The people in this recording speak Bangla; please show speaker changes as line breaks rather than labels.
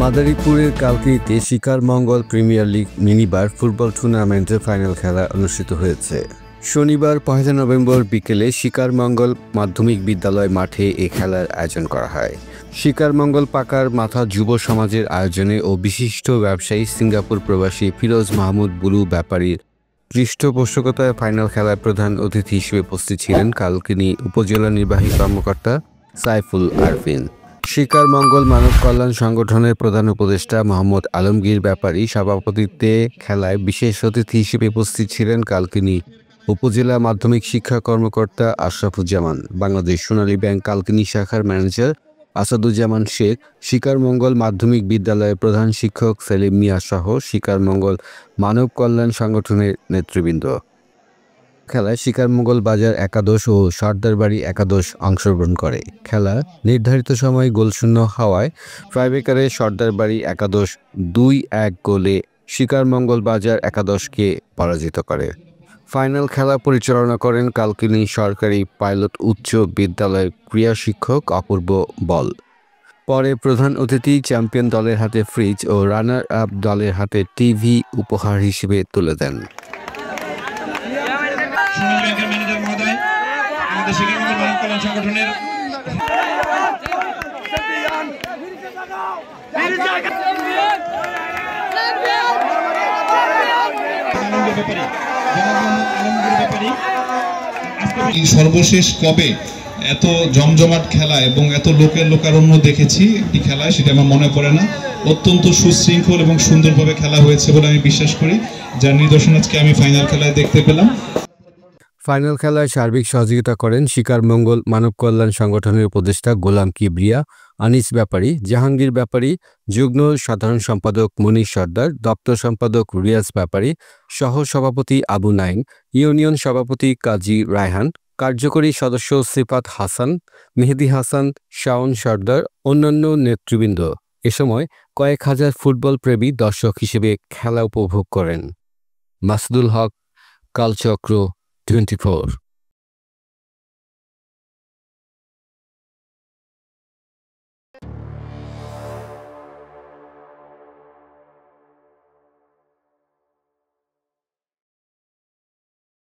মাদারীপুরের কালকিনিতে শিকার মঙ্গল প্রিমিয়ার লিগ মিনিবার ফুটবল টুর্নামেন্টের ফাইনাল খেলা অনুষ্ঠিত হয়েছে। শনিবার ১ নভেম্বর বিকেলে শিকার মঙ্গল মাধ্যমিক বিদ্যালয় মাঠে এ খেলার আয়োজন করা হয়। শিকার মঙ্গল পাকার মাথা যুব সমাজের আয়োজনে ও বিশিষ্ট ব্যবসায়ী সিঙ্গাপুর প্রবাসী ফিরোজ মাহমুদ বুলু ব্যাপারীর পৃষ্ঠপোষকতায় ফাইনাল খেলায় প্রধান অতিথি হিসেবে উপস্থিত ছিলেন কালকিনি উপজেলা নির্বাহী কর্মকর্তা সাইফুল আরফিন। শিকার মঙ্গল মানব কল্যাণ সংগঠনের প্রধান উপদেষ্টা মোহাম্মদ আলমগীর ব্যাপারী সভাপতিত্বে খেলায় বিশেষ অতিথি হিসেবে উপস্থিত ছিলেন কালকিনি উপজেলা মাধ্যমিক শিক্ষা কর্মকর্তা আশরাফুজ্জামান, বাংলাদেশ সোনালী ব্যাংক কালকিনি শাখার ম্যানেজার আসাদুজ্জামান শেখ, শিকার মঙ্গল মাধ্যমিক বিদ্যালয়ের প্রধান শিক্ষক সেলিম মিয়া সহ শিকার মঙ্গল মানব কল্যাণ সংগঠনের নেতৃবৃন্দ। খেলায় শিকার মঙ্গল বাজার একাদশ ও সর্দারবাড়ি একাদশ অংশগ্রহণ করে। খেলা নির্ধারিত সময় গোলশূন্য হওয়ায় ট্রাইব্রেকারে সর্দারবাড়ি একাদশ ২-১ গোলে শিকার মঙ্গল বাজার একাদশকে পরাজিত করে। ফাইনাল খেলা পরিচালনা করেন কালকিনি সরকারি পাইলট উচ্চ বিদ্যালয়ের ক্রীড়া শিক্ষক অপূর্ব বল। পরে প্রধান অতিথি চ্যাম্পিয়ন দলের হাতে ফ্রিজ ও রানার আপ দলের হাতে টিভি উপহার হিসেবে তুলে দেন।
সোনালী ব্যাংকের ম্যানেজার মহোদয়, আমাদের শিকার মঙ্গল মানব কল্যাণ সংগঠনের
সর্বশেষ কবে এত জমজমাট খেলা এবং এত লোকের লোকারণ্য দেখেছি একটি খেলায়, সেটা আমার মনে পড়ে না। অত্যন্ত সুশৃঙ্খল এবং সুন্দরভাবে খেলা হয়েছে বলে আমি বিশ্বাস করি, যার নিদর্শন আজকে আমি ফাইনাল খেলায় দেখতে পেলাম।
ফাইনাল খেলায় সার্বিক সহযোগিতা করেন শিকার মঙ্গল মানব কল্যাণ সংগঠনের উপদেষ্টা গোলাম কিবরিয়া, আনিস ব্যাপারী, জাহাঙ্গীর ব্যাপারী, যুগ্ম সাধারণ সম্পাদক মনীষ সর্দার, দপ্তর সম্পাদক রিয়াজ ব্যাপারী, সহ সভাপতি আবু নাইম, ইউনিয়ন সভাপতি কাজী রায়হান, কার্যকরী সদস্য সিফাত হাসান, মেহেদি হাসান, শাওন সর্দার, অন্যান্য নেতৃবৃন্দ এ সময় কয়েক হাজার ফুটবল প্রেমী দর্শক হিসেবে খেলা উপভোগ করেন। মাসুদুল হক, কালচক্র 24।